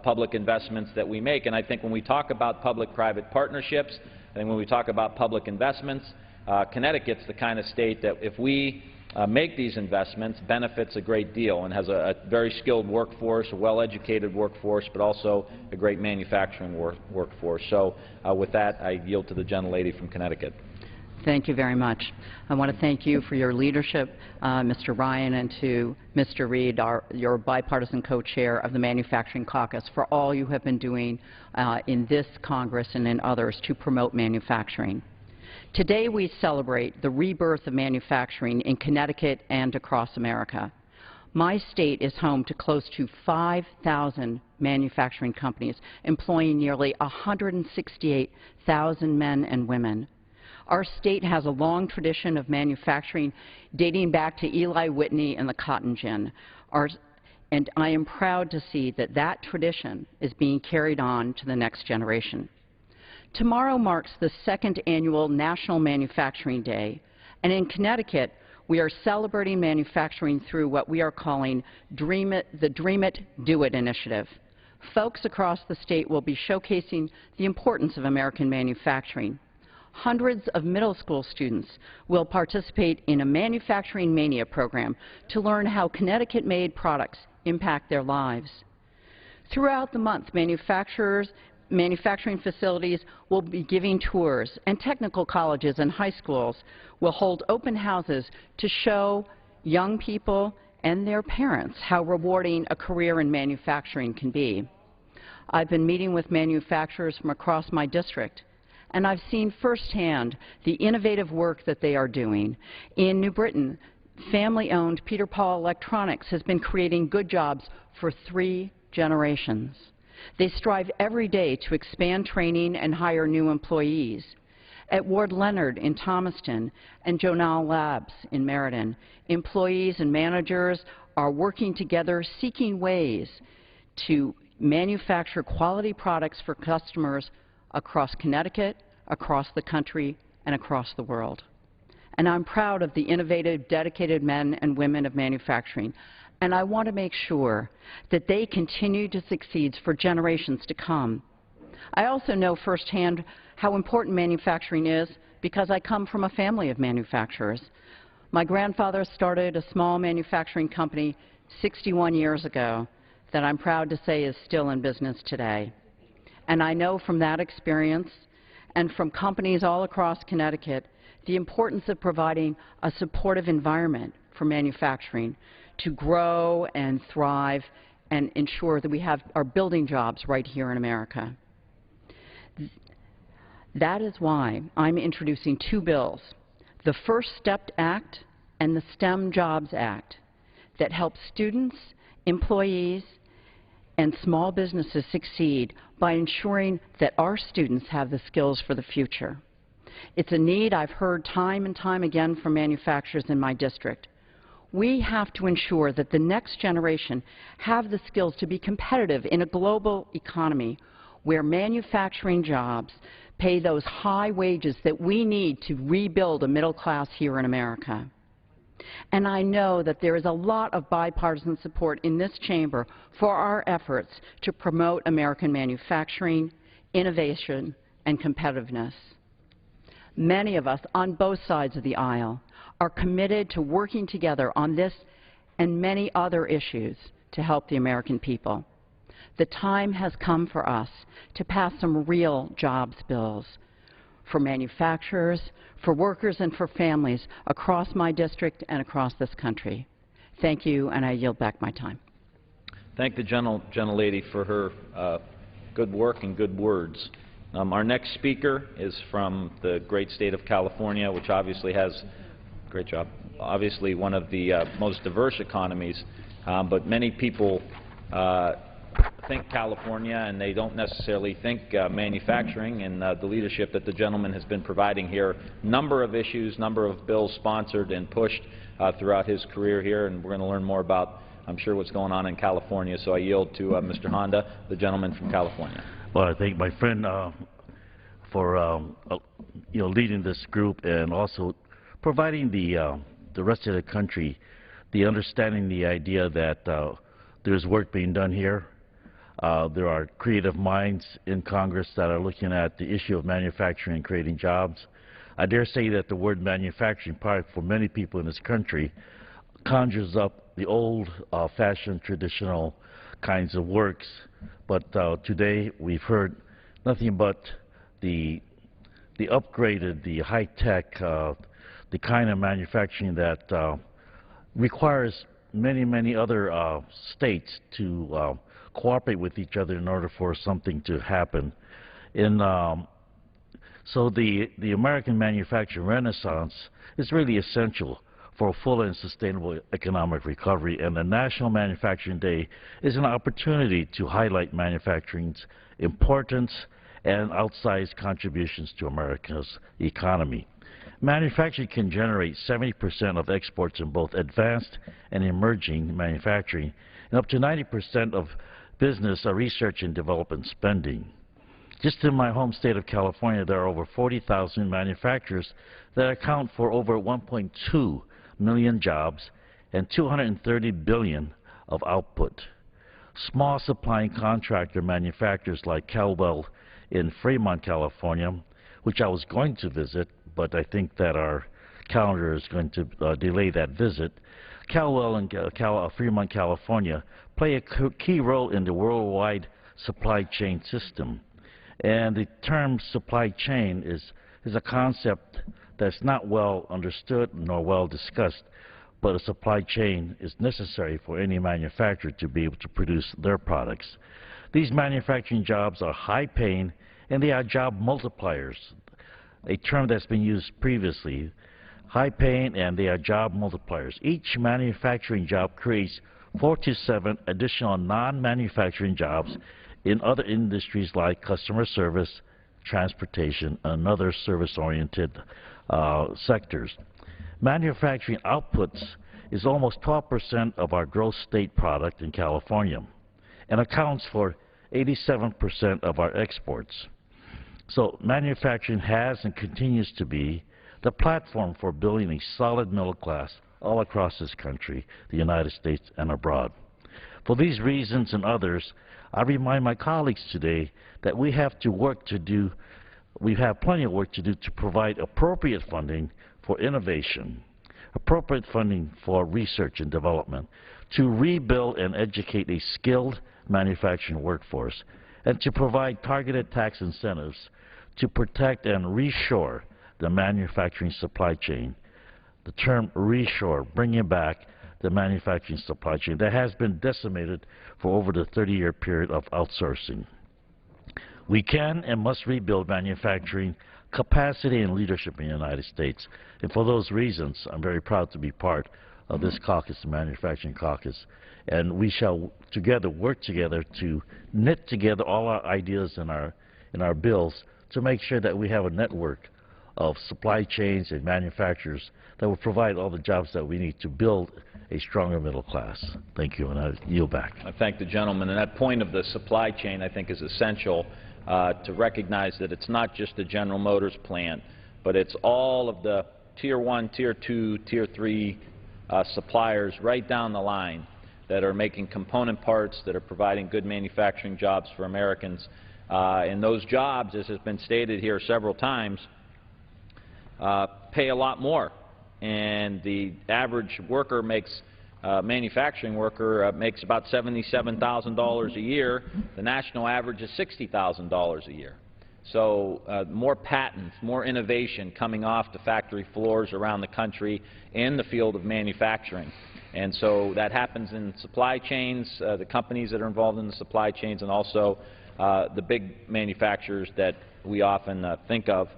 public investments that we make. And I think when we talk about public-private partnerships, I think when we talk about public investments, Connecticut's the kind of state that if we make these investments, benefits a great deal and has a very skilled workforce, a well-educated workforce, but also a great manufacturing workforce. So with that, I yield to the gentlelady from Connecticut. Thank you very much. I want to thank you for your leadership, Mr. Ryan, and to Mr. Reed, your bipartisan co-chair of the Manufacturing Caucus, for all you have been doing in this Congress and in others to promote manufacturing. Today we celebrate the rebirth of manufacturing in Connecticut and across America. My state is home to close to 5,000 manufacturing companies, employing nearly 168,000 men and women. Our state has a long tradition of manufacturing dating back to Eli Whitney and the cotton gin. And I am proud to see that that tradition is being carried on to the next generation. Tomorrow marks the second annual National Manufacturing Day, and in Connecticut, we are celebrating manufacturing through what we are calling the Dream It, Do It initiative. Folks across the state will be showcasing the importance of American manufacturing. Hundreds of middle school students will participate in a Manufacturing Mania program to learn how Connecticut-made products impact their lives. Throughout the month, manufacturing facilities will be giving tours, and technical colleges and high schools will hold open houses to show young people and their parents how rewarding a career in manufacturing can be. I've been meeting with manufacturers from across my district, and I've seen firsthand the innovative work that they are doing. In New Britain, family-owned Peter Paul Electronics has been creating good jobs for 3 generations. They strive every day to expand training and hire new employees. At Ward Leonard in Thomaston and Jonal Labs in Meriden, employees and managers are working together seeking ways to manufacture quality products for customers across Connecticut, across the country, and across the world. And I'm proud of the innovative, dedicated men and women of manufacturing. And I want to make sure that they continue to succeed for generations to come. I also know firsthand how important manufacturing is because I come from a family of manufacturers. My grandfather started a small manufacturing company 61 years ago that I'm proud to say is still in business today. And I know from that experience and from companies all across Connecticut the importance of providing a supportive environment for manufacturing to grow and thrive and ensure that we are building jobs right here in America. That is why I'm introducing two bills, the First Step Act and the STEM Jobs Act, that help students, employees, and small businesses succeed by ensuring that our students have the skills for the future. It's a need I've heard time and time again from manufacturers in my district. We have to ensure that the next generation have the skills to be competitive in a global economy where manufacturing jobs pay those high wages that we need to rebuild a middle class here in America. And I know that there is a lot of bipartisan support in this chamber for our efforts to promote American manufacturing, innovation, and competitiveness. Many of us on both sides of the aisle are committed to working together on this and many other issues to help the American people. The time has come for us to pass some real jobs bills for manufacturers, for workers, and for families across my district and across this country. Thank you, and I yield back my time. Thank the gentlelady for her good work and good words. Our next speaker is from the great state of California, which obviously has, great job, obviously one of the most diverse economies, but many people think California and they don't necessarily think manufacturing, and the leadership that the gentleman has been providing here, number of issues, number of bills sponsored and pushed throughout his career here, and we're going to learn more about, I'm sure, what's going on in California. So I yield to Mr. Honda, the gentleman from California. Well, I thank my friend for leading this group and also providing the rest of the country the understanding, the idea that there's work being done here. There are creative minds in Congress that are looking at the issue of manufacturing and creating jobs. I dare say that the word manufacturing product for many people in this country conjures up the old-fashioned traditional kinds of works. But today we've heard nothing but the upgraded, the high-tech, the kind of manufacturing that requires many other states to cooperate with each other in order for something to happen. So the American manufacturing renaissance is really essential for a full and sustainable economic recovery, and the National Manufacturing Day is an opportunity to highlight manufacturing's importance and outsized contributions to America's economy. Manufacturing can generate 70% of exports in both advanced and emerging manufacturing, and up to 90% of business research and development spending. Just in my home state of California, there are over 40,000 manufacturers that account for over 1.2 million jobs and 230 billion of output. Small supplying contractor manufacturers like Calwell in Fremont, California, which I was going to visit, but I think that our calendar is going to delay that visit. Calwell and Fremont, California play a key role in the worldwide supply chain system. And the term supply chain is a concept that's not well understood nor well discussed, but a supply chain is necessary for any manufacturer to be able to produce their products. These manufacturing jobs are high-paying and they are job multipliers, a term that's been used previously. High-paying and they are job multipliers. Each manufacturing job creates 4 to 7 additional non-manufacturing jobs in other industries like customer service, transportation, and other service-oriented sectors. Manufacturing outputs is almost 12% of our gross state product in California and accounts for 87% of our exports. So manufacturing has and continues to be the platform for building a solid middle class all across this country, the United States, and abroad. For these reasons and others, I remind my colleagues today that we have plenty of work to do to provide appropriate funding for innovation, appropriate funding for research and development, to rebuild and educate a skilled manufacturing workforce, and to provide targeted tax incentives to protect and reshore the manufacturing supply chain. The term reshore, bringing back the manufacturing supply chain that has been decimated for over the 30-year period of outsourcing. We can and must rebuild manufacturing capacity and leadership in the United States. And for those reasons, I'm very proud to be part of this caucus, the Manufacturing Caucus. And we shall together work together to knit together all our ideas in our bills to make sure that we have a network of supply chains and manufacturers that will provide all the jobs that we need to build a stronger middle class. Thank you, and I yield back. I thank the gentleman. And that point of the supply chain, I think, is essential to recognize that it's not just the General Motors plant, but it's all of the Tier 1, Tier 2, Tier 3 suppliers right down the line that are making component parts, that are providing good manufacturing jobs for Americans. And those jobs, as has been stated here several times, pay a lot more. And the average worker makes, manufacturing worker makes about $77,000 a year. The national average is $60,000 a year. So more patents, more innovation coming off the factory floors around the country in the field of manufacturing. And so that happens in supply chains, the companies that are involved in the supply chains, and also the big manufacturers that we often think of.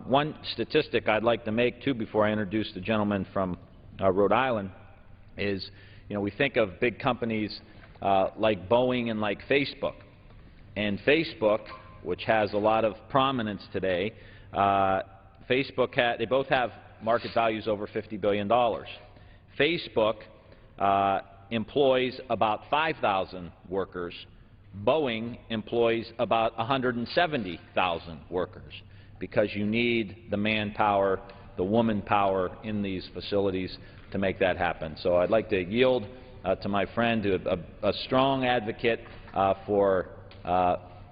One statistic I'd like to make, too, before I introduce the gentleman from Rhode Island is, we think of big companies like Boeing and like Facebook. And Facebook, which has a lot of prominence today, they both have market values over $50 billion. Facebook employs about 5,000 workers. Boeing employs about 170,000 workers, because you need the manpower, the woman power in these facilities to make that happen. So I'd like to yield to my friend, a strong advocate for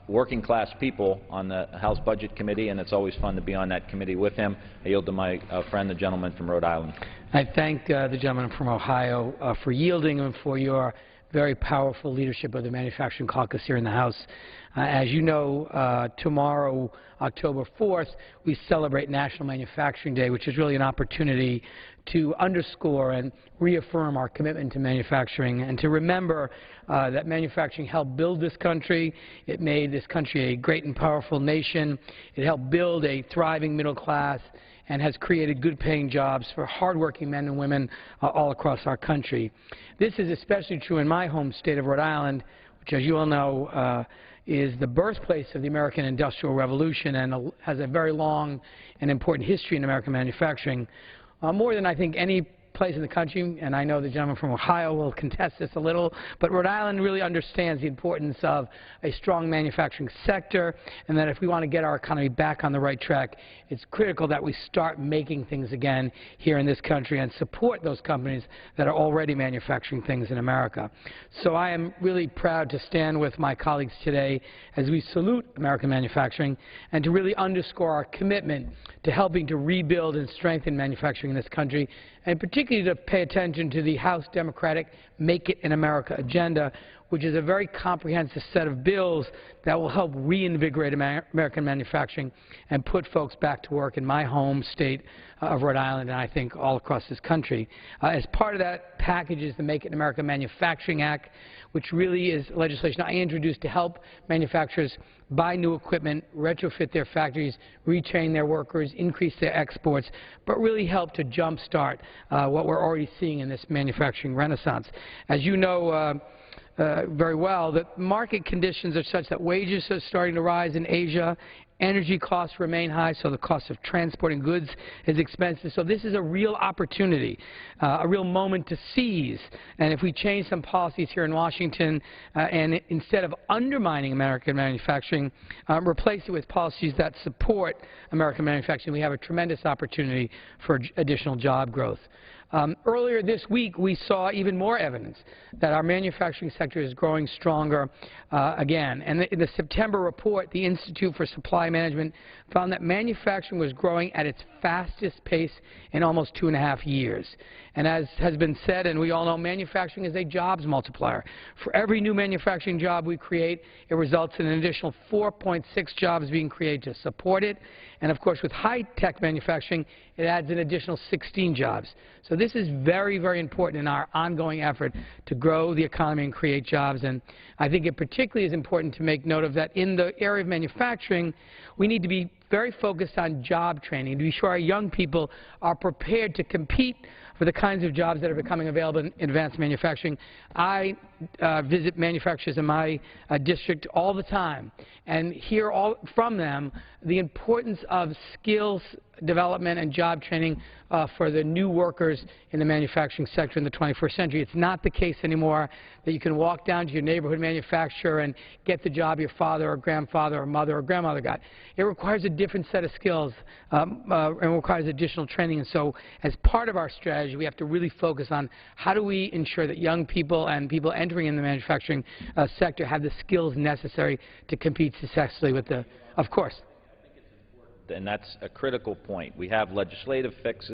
working class people on the House Budget Committee, and it's always fun to be on that committee with him. I yield to my friend, the gentleman from Rhode Island. I thank the gentleman from Ohio for yielding and for your very powerful leadership of the Manufacturing Caucus here in the House. As you know, tomorrow, October 4th, we celebrate National Manufacturing Day, which is really an opportunity to underscore and reaffirm our commitment to manufacturing and to remember that manufacturing helped build this country. It made this country a great and powerful nation. It helped build a thriving middle class and has created good-paying jobs for hardworking men and women all across our country. This is especially true in my home state of Rhode Island, which, as you all know, is the birthplace of the American Industrial Revolution and has a very long and important history in American manufacturing, more than I think any place in the country, and I know the gentleman from Ohio will contest this a little, but Rhode Island really understands the importance of a strong manufacturing sector, and that if we want to get our economy back on the right track, it's critical that we start making things again here in this country and support those companies that are already manufacturing things in America. So I am really proud to stand with my colleagues today as we salute American manufacturing and to really underscore our commitment to helping to rebuild and strengthen manufacturing in this country, and particularly to pay attention to the House Democratic Make It in America agenda, which is a very comprehensive set of bills that will help reinvigorate American manufacturing and put folks back to work in my home state of Rhode Island, and I think all across this country. As part of that package is the Make It in America Manufacturing Act, which really is legislation I introduced to help manufacturers buy new equipment, retrofit their factories, retrain their workers, increase their exports, but really help to jumpstart what we're already seeing in this manufacturing renaissance. As you know very well, the market conditions are such that wages are starting to rise in Asia. Energy costs remain high, so the cost of transporting goods is expensive. So this is a real opportunity, a real moment to seize. And if we change some policies here in Washington and instead of undermining American manufacturing, replace it with policies that support American manufacturing, we have a tremendous opportunity for additional job growth. Earlier this week, we saw even more evidence that our manufacturing sector is growing stronger again. And in the September report, the Institute for Supply Management found that manufacturing was growing at its fastest pace in almost 2.5 years. And as has been said, and we all know, manufacturing is a jobs multiplier. For every new manufacturing job we create, it results in an additional 4.6 jobs being created to support it. And of course, with high-tech manufacturing, it adds an additional 16 jobs. So this is very, very important in our ongoing effort to grow the economy and create jobs. And I think it particularly is important to make note of that in the area of manufacturing, we need to be very focused on job training to be sure our young people are prepared to compete for the kinds of jobs that are becoming available in advanced manufacturing. I visit manufacturers in my district all the time and hear from them the importance of skills development and job training for the new workers in the manufacturing sector in the 21st century. It's not the case anymore that you can walk down to your neighborhood manufacturer and get the job your father or grandfather or mother or grandmother got. It requires a different set of skills and requires additional training. And so as part of our strategy, we have to really focus on how do we ensure that young people and people entering in the manufacturing sector have the skills necessary to compete successfully with the, of course. And that's a critical point. We have legislative fixes